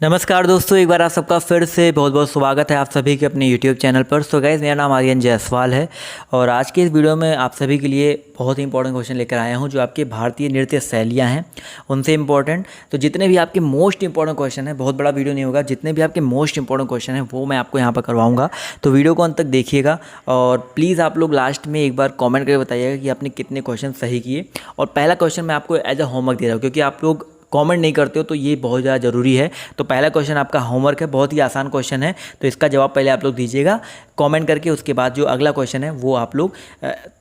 नमस्कार दोस्तों, एक बार आप सबका फिर से बहुत बहुत स्वागत है आप सभी के अपने YouTube चैनल पर। सो गाइज़, मेरा नाम आर्यन जायसवाल है और आज के इस वीडियो में आप सभी के लिए बहुत ही इंपॉर्टेंट क्वेश्चन लेकर आया हूं जो आपके भारतीय नृत्य शैलियां हैं उनसे इंपॉर्टेंट। तो जितने भी आपके मोस्ट इंपॉर्टेंट क्वेश्चन है, बहुत बड़ा वीडियो नहीं होगा, जितने भी आपके मोस्ट इंपॉर्टेंट क्वेश्चन हैं वो मैं आपको यहाँ पर करवाऊँगा। तो वीडियो को अंत तक देखिएगा और प्लीज़ आप लोग लास्ट में एक बार कॉमेंट करके बताइएगा कि आपने कितने क्वेश्चन सही किए। और पहला क्वेश्चन मैं आपको एज अ होमवर्क दे रहा हूँ क्योंकि आप लोग कमेंट नहीं करते हो तो ये बहुत ज़्यादा ज़रूरी है। तो पहला क्वेश्चन आपका होमवर्क है, बहुत ही आसान क्वेश्चन है, तो इसका जवाब पहले आप लोग दीजिएगा कमेंट करके। उसके बाद जो अगला क्वेश्चन है वो आप लोग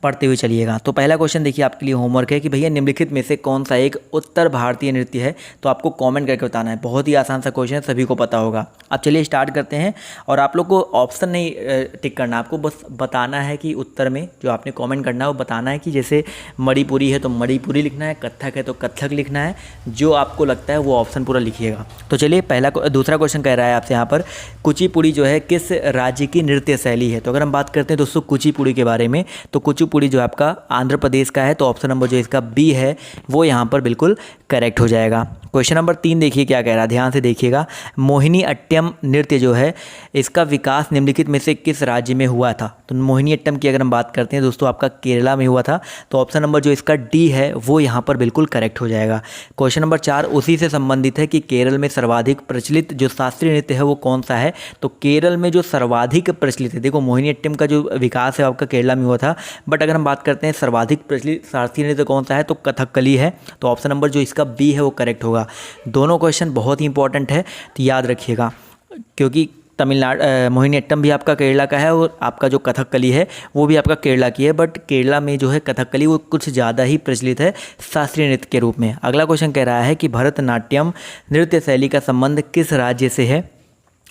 पढ़ते हुए चलिएगा। तो पहला क्वेश्चन देखिए आपके लिए होमवर्क है कि भैया निम्नलिखित में से कौन सा एक उत्तर भारतीय नृत्य है। तो आपको कमेंट करके बताना है, बहुत ही आसान सा क्वेश्चन है, सभी को पता होगा। अब चलिए स्टार्ट करते हैं। और आप लोग को ऑप्शन नहीं टिक करना, आपको बस बताना है कि उत्तर में जो आपने कॉमेंट करना है वो बताना है कि जैसे मणिपुरी है तो मणिपुरी लिखना है, कत्थक है तो कत्थक लिखना है, जो आपको लगता है वो ऑप्शन पूरा लिखिएगा। तो चलिए दूसरा क्वेश्चन कह रहा है आपसे यहाँ पर, कुचिपुड़ी जो है किस राज्य की नृत्य शैली है। तो अगर हम बात करते हैं दोस्तों कुचिपुड़ी के बारे में, तो कुचिपुड़ी जो आपका आंध्र प्रदेश का है, तो ऑप्शन नंबर जो इसका बी है वो यहाँ पर बिल्कुल करेक्ट हो जाएगा। क्वेश्चन नंबर 3 देखिए क्या कह रहा है, ध्यान से देखिएगा। मोहिनी अट्टम नृत्य जो है इसका विकास निम्नलिखित में से किस राज्य में हुआ था। तो मोहिनी अट्टम की अगर हम बात करते हैं दोस्तों आपका केरला में हुआ था, तो ऑप्शन नंबर जो इसका डी है वो यहाँ पर बिल्कुल करेक्ट हो जाएगा। क्वेश्चन नंबर 4 उसी से संबंधित है कि केरल में सर्वाधिक प्रचलित जो शास्त्रीय नृत्य है वो कौन सा है। तो केरल में जो सर्वाधिक प्रचलित है, देखो मोहिनी अट्टम का जो विकास है आपका केरला में हुआ था, बट अगर हम बात करते हैं सर्वाधिक प्रचलित शास्त्रीय नृत्य कौन सा है तो कथकली है। तो ऑप्शन नंबर जो इसका बी है वो करेक्ट होगा। दोनों क्वेश्चन बहुत ही इंपॉर्टेंट है तो याद रखिएगा, क्योंकि मोहिनी अट्टम भी आपका केरला का है और आपका जो कथकली है वो भी आपका केरला की है, बट केरला में जो है कथकली वो कुछ ज़्यादा ही प्रचलित है शास्त्रीय नृत्य के रूप में। अगला क्वेश्चन कह रहा है कि भरतनाट्यम नृत्य शैली का संबंध किस राज्य से है।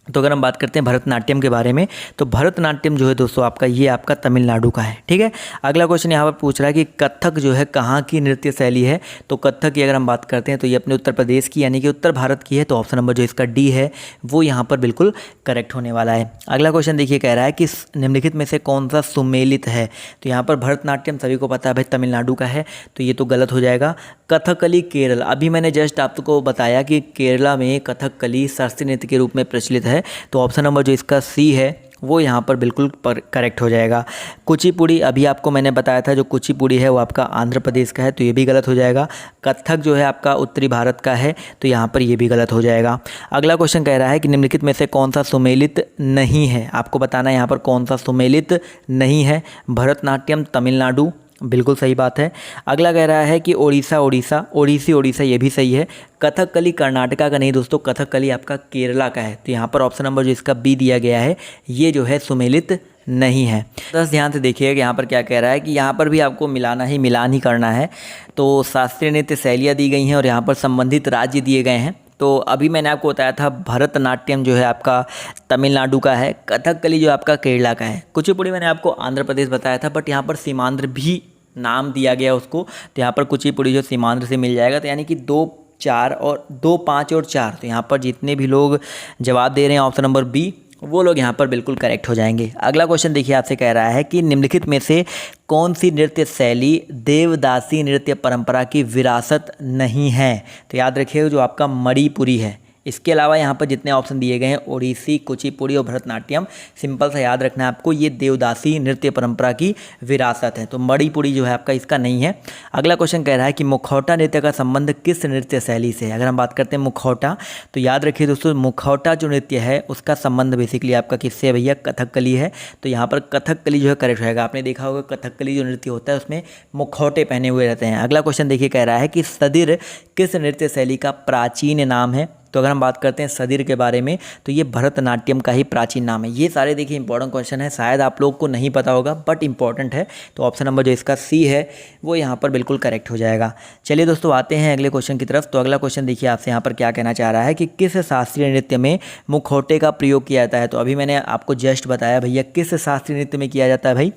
तो अगर हम बात करते हैं भरतनाट्यम के बारे में, तो भरतनाट्यम जो है दोस्तों आपका ये आपका तमिलनाडु का है, ठीक है। अगला क्वेश्चन यहाँ पर पूछ रहा है कि कथक जो है कहाँ की नृत्य शैली है। तो कथक की अगर हम बात करते हैं तो ये अपने उत्तर प्रदेश की यानी कि उत्तर भारत की है। तो ऑप्शन नंबर जो इसका डी है वो यहाँ पर बिल्कुल करेक्ट होने वाला है। अगला क्वेश्चन देखिए कह रहा है कि निम्नलिखित में से कौन सा सुमेलित है। तो यहाँ पर भरतनाट्यम सभी को पता है भाई तमिलनाडु का है, तो ये तो गलत हो जाएगा। कथकली केरल, अभी मैंने जस्ट आपको बताया कि केरला में कथकली शास्त्रीय नृत्य के रूप में प्रचलित है, तो ऑप्शन नंबर जो इसका सी है वो यहाँ पर बिल्कुल करेक्ट हो जाएगा। कुचिपुड़ी अभी आपको मैंने बताया था, जो कुचिपुड़ी है वो आपका आंध्र प्रदेश का है, तो ये भी गलत हो जाएगा। कथक जो है आपका उत्तरी भारत का है, तो यहाँ पर ये भी गलत हो जाएगा। अगला क्वेश्चन कह रहा है कि निम्नलिखित में से कौन सा सुमेलित नहीं है। आपको बताना है यहाँ पर कौन सा सुमेलित नहीं है। भरतनाट्यम तमिलनाडु, बिल्कुल सही बात है। अगला कह रहा है कि ओडिशा ये भी सही है। कथकली कर्नाटका का नहीं दोस्तों, कथकली आपका केरला का है, तो यहाँ पर ऑप्शन नंबर जो इसका बी दिया गया है ये जो है सुमेलित नहीं है। बस ध्यान से देखिएगा कि यहाँ पर क्या कह रहा है कि यहाँ पर भी आपको मिलान ही करना है। तो शास्त्रीय नृत्य शैलियाँ दी गई हैं और यहाँ पर संबंधित राज्य दिए गए हैं। तो अभी मैंने आपको बताया था भरतनाट्यम जो है आपका तमिलनाडु का है, कथकली जो आपका केरला का है, कुचिपुड़ी मैंने आपको आंध्र प्रदेश बताया था, बट यहाँ पर सीमांध्र भी नाम दिया गया उसको, तो यहाँ पर कुचिपुड़ी जो सीमांध्र से मिल जाएगा। तो यानी कि 2, 4 और 2, 5 और 4, तो यहाँ पर जितने भी लोग जवाब दे रहे हैं ऑप्शन नंबर बी, वो लोग यहाँ पर बिल्कुल करेक्ट हो जाएंगे। अगला क्वेश्चन देखिए आपसे कह रहा है कि निम्नलिखित में से कौन सी नृत्य शैली देवदासी नृत्य परंपरा की विरासत नहीं है। तो याद रखिए जो आपका मणिपुरी है। इसके अलावा यहाँ पर जितने ऑप्शन दिए गए हैं ओडिसी, कुचिपुड़ी और भरतनाट्यम, सिंपल सा याद रखना है आपको, ये देवदासी नृत्य परंपरा की विरासत है। तो मणिपुरी जो है आपका इसका नहीं है। अगला क्वेश्चन कह रहा है कि मुखौटा नृत्य का संबंध किस नृत्य शैली से है। अगर हम बात करते हैं मुखौटा, तो याद रखिए दोस्तों मुखौटा जो नृत्य है उसका संबंध बेसिकली आपका किससे है भैया, कथकली है। तो यहाँ पर कथकली जो है करेक्ट रहेगा। आपने देखा होगा कथकली जो नृत्य होता है उसमें मुखौटे पहने हुए रहते हैं। अगला क्वेश्चन देखिए कह रहा है कि सदिर किस नृत्य शैली का प्राचीन नाम है। तो अगर हम बात करते हैं सदिर के बारे में, तो ये भरतनाट्यम का ही प्राचीन नाम है। ये सारे देखिए इंपॉर्टेंट क्वेश्चन है, शायद आप लोग को नहीं पता होगा बट इंपॉर्टेंट है। तो ऑप्शन नंबर जो इसका सी है वो यहाँ पर बिल्कुल करेक्ट हो जाएगा। चलिए दोस्तों आते हैं अगले क्वेश्चन की तरफ। तो अगला क्वेश्चन देखिए आपसे यहाँ पर क्या कहना चाह रहा है कि किस शास्त्रीय नृत्य में मुखौटे का प्रयोग किया जाता है। तो अभी मैंने आपको जस्ट बताया भैया किस शास्त्रीय नृत्य में किया जाता है भाई,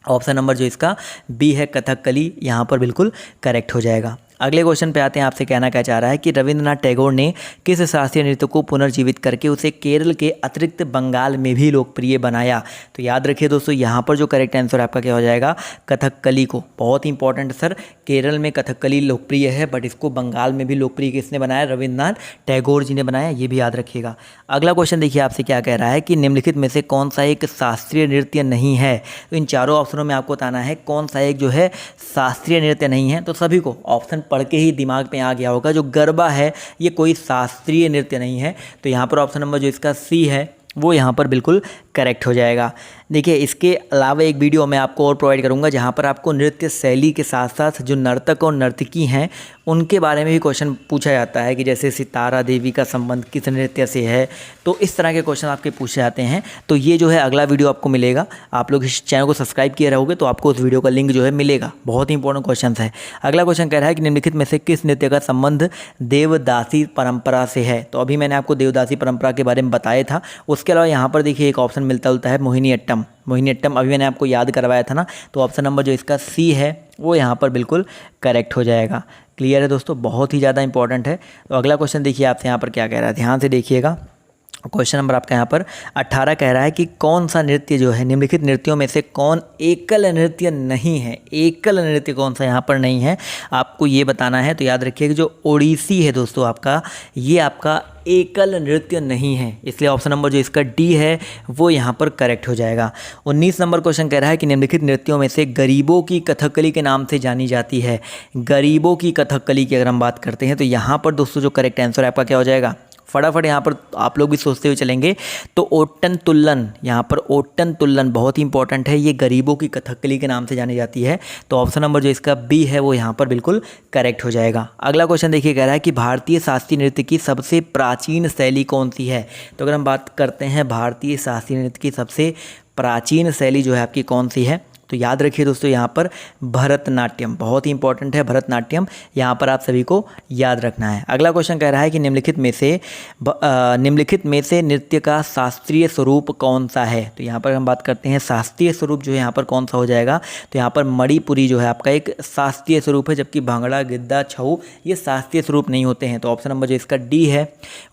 ऑप्शन नंबर जो इसका बी है कथकली, यहाँ पर बिल्कुल करेक्ट हो जाएगा। अगले क्वेश्चन पे आते हैं। आपसे कहना क्या चाह रहा है कि रविंद्रनाथ टैगोर ने किस शास्त्रीय नृत्य को पुनर्जीवित करके उसे केरल के अतिरिक्त बंगाल में भी लोकप्रिय बनाया। तो याद रखिए दोस्तों, यहाँ पर जो करेक्ट आंसर आपका क्या हो जाएगा, कथकली को। बहुत इंपॉर्टेंट सर, केरल में कथकली लोकप्रिय है बट इसको बंगाल में भी लोकप्रिय किसने बनाया, रविंद्रनाथ टैगोर जी ने बनाया, ये भी याद रखिएगा। अगला क्वेश्चन देखिए आपसे क्या कह रहा है कि निम्नलिखित में से कौन सा एक शास्त्रीय नृत्य नहीं है। तो इन चारों ऑप्शनों में आपको बताना है कौन सा एक जो है शास्त्रीय नृत्य नहीं है। तो सभी को ऑप्शन पढ़ के ही दिमाग में आ गया होगा, जो गरबा है ये कोई शास्त्रीय नृत्य नहीं है। तो यहाँ पर ऑप्शन नंबर जो इसका सी है वो यहाँ पर बिल्कुल करेक्ट हो जाएगा। देखिए, इसके अलावा एक वीडियो मैं आपको और प्रोवाइड करूँगा जहाँ पर आपको नृत्य शैली के साथ साथ जो नर्तक और नर्तकी हैं उनके बारे में भी क्वेश्चन पूछा जाता है कि जैसे सितारा देवी का संबंध किस नृत्य से है। तो इस तरह के क्वेश्चन आपके पूछे जाते हैं। तो ये जो है अगला वीडियो आपको मिलेगा। आप लोग इस चैनल को सब्सक्राइब किए रहोगे तो आपको उस वीडियो का लिंक जो है मिलेगा। बहुत ही इंपॉर्टेंट क्वेश्चन है। अगला क्वेश्चन कह रहा है कि निम्नलिखित में से किस नृत्य का संबंध देवदासी परंपरा से है। तो अभी मैंने आपको देवदासी परंपरा के बारे में बताया था। उसके अलावा यहाँ पर देखिए एक ऑप्शन मिलता जुलता है, मोहिनीअट्टम। मोहिनीअट्टम अभी मैंने आपको याद करवाया था ना। तो ऑप्शन नंबर जो इसका सी है वो यहाँ पर बिल्कुल करेक्ट हो जाएगा। क्लियर है दोस्तों, बहुत ही ज़्यादा इंपॉर्टेंट है। तो अगला क्वेश्चन देखिए आपसे यहाँ पर क्या कह रहा है, ध्यान से देखिएगा। क्वेश्चन नंबर आपका यहाँ पर 18 कह रहा है कि कौन सा नृत्य जो है निम्नलिखित नृत्यों में से कौन एकल नृत्य नहीं है। एकल नृत्य कौन सा यहाँ पर नहीं है आपको ये बताना है। तो याद रखिए कि जो ओडिसी है दोस्तों आपका, ये आपका एकल नृत्य नहीं है, इसलिए ऑप्शन नंबर जो इसका डी है वो यहाँ पर करेक्ट हो जाएगा। 19 नंबर क्वेश्चन कह रहा है कि निम्नलिखित नृत्यों में से गरीबों की कथकली के नाम से जानी जाती है। गरीबों की कथकली की अगर हम बात करते हैं तो यहाँ पर दोस्तों जो करेक्ट आंसर आपका क्या हो जाएगा, फटाफट यहाँ पर आप लोग भी सोचते हुए चलेंगे। तो ओट्टन तुल्लन, यहाँ पर ओट्टन तुल्लन बहुत ही इंपॉर्टेंट है, ये गरीबों की कथकली के नाम से जानी जाती है। तो ऑप्शन नंबर जो इसका बी है वो यहाँ पर बिल्कुल करेक्ट हो जाएगा। अगला क्वेश्चन देखिए कह रहा है कि भारतीय शास्त्रीय नृत्य की सबसे प्राचीन शैली कौन सी है। तो अगर हम बात करते हैं भारतीय शास्त्रीय नृत्य की सबसे प्राचीन शैली जो है आपकी कौन सी है, तो याद रखिए दोस्तों यहाँ पर भरतनाट्यम बहुत ही इंपॉर्टेंट है। भरतनाट्यम यहाँ पर आप सभी को याद रखना है। अगला क्वेश्चन कह रहा है कि निम्नलिखित में से नृत्य का शास्त्रीय स्वरूप कौन सा है। तो यहाँ पर हम बात करते हैं शास्त्रीय स्वरूप जो है यहाँ पर कौन सा हो जाएगा। तो यहाँ पर मणिपुरी जो है आपका एक शास्त्रीय स्वरूप है, जबकि भांगड़ा, गिद्दा, छऊ ये शास्त्रीय स्वरूप नहीं होते हैं। तो ऑप्शन नंबर जो इसका डी है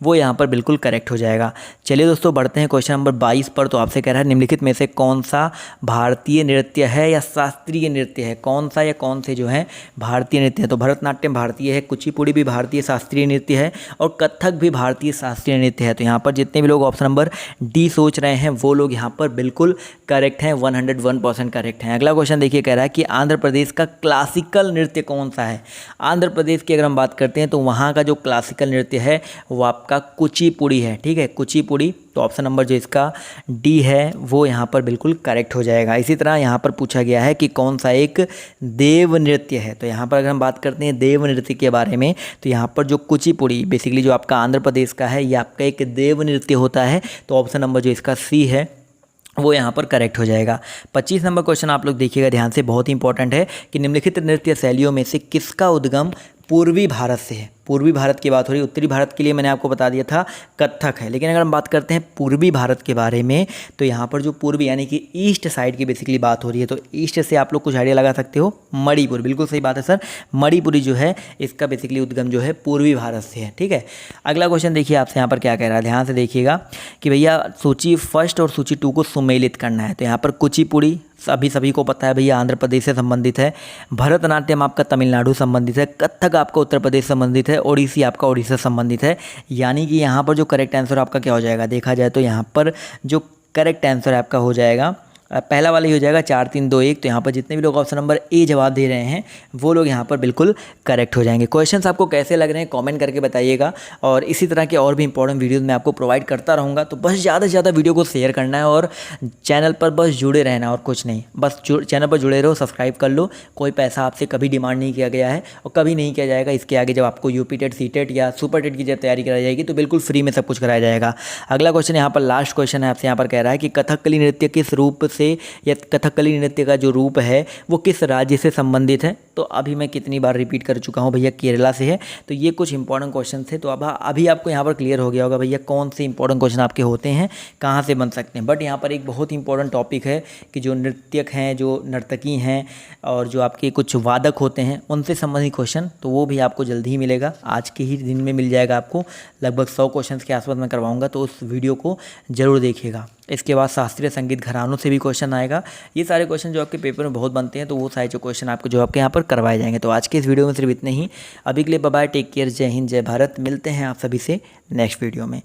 वो यहाँ पर बिल्कुल करेक्ट हो जाएगा। चलिए दोस्तों बढ़ते हैं क्वेश्चन नंबर 22 पर। तो आपसे कह रहा है निम्नलिखित में से कौन सा भारतीय नृत्य है या शास्त्रीय नृत्य है, कौन सा या कौन से जो है भारतीय नृत्य है। तो भरतनाट्यम भारतीय है, कुचिपुड़ी भी भारतीय शास्त्रीय नृत्य है और कथक भी भारतीय शास्त्रीय नृत्य है। तो यहाँ पर जितने भी लोग ऑप्शन नंबर डी सोच रहे हैं वो लोग यहाँ पर बिल्कुल करेक्ट हैं, 101% करेक्ट हैं। अगला क्वेश्चन देखिए कह रहा है कि आंध्र प्रदेश का क्लासिकल नृत्य कौन सा है। आंध्र प्रदेश की अगर हम बात करते हैं तो वहाँ का जो क्लासिकल नृत्य है वो आपका कुचिपुड़ी है। ठीक है, कुचिपुड़ी। तो ऑप्शन नंबर जो इसका डी है वो यहाँ पर बिल्कुल करेक्ट हो जाएगा। इसी तरह यहाँ पर पूछा गया है कि कौन सा एक देव नृत्य है। तो यहाँ पर अगर हम बात करते हैं देव नृत्य के बारे में तो यहाँ पर जो कुचिपुड़ी बेसिकली जो आपका आंध्र प्रदेश का है ये आपका एक देव नृत्य होता है। तो ऑप्शन नंबर जो इसका सी है वो यहाँ पर करेक्ट हो जाएगा। 25 नंबर क्वेश्चन आप लोग देखिएगा ध्यान से, बहुत ही इंपॉर्टेंट है कि निम्नलिखित नृत्य शैलियों में से किसका उद्गम पूर्वी भारत से है। पूर्वी भारत की बात हो रही है, उत्तरी भारत के लिए मैंने आपको बता दिया था कथक है, लेकिन अगर हम बात करते हैं पूर्वी भारत के बारे में तो यहाँ पर जो पूर्वी यानी कि ईस्ट साइड की बेसिकली बात हो रही है। तो ईस्ट से आप लोग कुछ आइडिया लगा सकते हो, मणिपुर, बिल्कुल सही बात है सर। मणिपुरी जो है इसका बेसिकली उद्गम जो है पूर्वी भारत से है। ठीक है, अगला क्वेश्चन देखिए आपसे यहाँ पर क्या कह रहा है, ध्यान से देखिएगा कि भैया सूची 1 और सूची 2 को सुमेलित करना है। तो यहाँ पर कुचिपुड़ी सभी को पता है भैया आंध्र प्रदेश से संबंधित है, भरतनाट्यम आपका तमिलनाडु संबंधित है, कथक आपका उत्तर प्रदेश संबंधित है, ओडिसी आपका ओडिशा संबंधित है। यानी कि यहाँ पर जो करेक्ट आंसर आपका क्या हो जाएगा, देखा जाए तो यहाँ पर जो करेक्ट आंसर आपका हो जाएगा पहला वाला ही हो जाएगा 4 3 2 1। तो यहाँ पर जितने भी लोग ऑप्शन नंबर ए जवाब दे रहे हैं वो लोग यहाँ पर बिल्कुल करेक्ट हो जाएंगे। क्वेश्चंस आपको कैसे लग रहे हैं कमेंट करके बताइएगा और इसी तरह के और भी इंपॉर्टेंट वीडियोस मैं आपको प्रोवाइड करता रहूँगा। तो बस ज़्यादा से ज़्यादा वीडियो को शेयर करना है और चैनल पर बस जुड़े रहना और कुछ नहीं, बस चैनल पर जुड़े रहो, सब्सक्राइब कर लो। कोई पैसा आपसे कभी डिमांड नहीं किया गया है और कभी नहीं किया जाएगा। इसके आगे जब आपको यूपी टेट, सी टेट या सुपर टेट की जब तैयारी कराई जाएगी तो बिल्कुल फ्री में सब कुछ कराया जाएगा। अगला क्वेश्चन यहाँ पर लास्ट क्वेश्चन है आपसे यहाँ पर कह रहा है कि कथकली नृत्य किस रूप से या कथकली नृत्य का जो रूप है वो किस राज्य से संबंधित है। तो अभी मैं कितनी बार रिपीट कर चुका हूँ भैया केरला से है। तो ये कुछ इंपॉर्टेंट क्वेश्चन थे। तो अब अभी आपको यहाँ पर क्लियर हो गया होगा भैया कौन से इंपॉर्टेंट क्वेश्चन आपके होते हैं, कहाँ से बन सकते हैं। बट यहाँ पर एक बहुत इंपॉर्टेंट टॉपिक है कि जो नृत्यक हैं, जो नर्तकी हैं और जो आपके कुछ वादक होते हैं उनसे संबंधित क्वेश्चन, तो वो भी आपको जल्दी ही मिलेगा। आज के ही दिन में मिल जाएगा आपको। लगभग 100 क्वेश्चन के आसपास मैं करवाऊँगा, तो उस वीडियो को ज़रूर देखिएगा। इसके बाद शास्त्रीय संगीत घरानों से भी क्वेश्चन आएगा। ये सारे क्वेश्चन जो आपके पेपर में बहुत बनते हैं, तो वो सारे जो क्वेश्चन आपको जो आपके यहाँ पर करवाए जाएंगे। तो आज के इस वीडियो में सिर्फ इतने ही। अभी के लिए बाय बाय, टेक केयर, जय हिंद, जय भारत। मिलते हैं आप सभी से नेक्स्ट वीडियो में।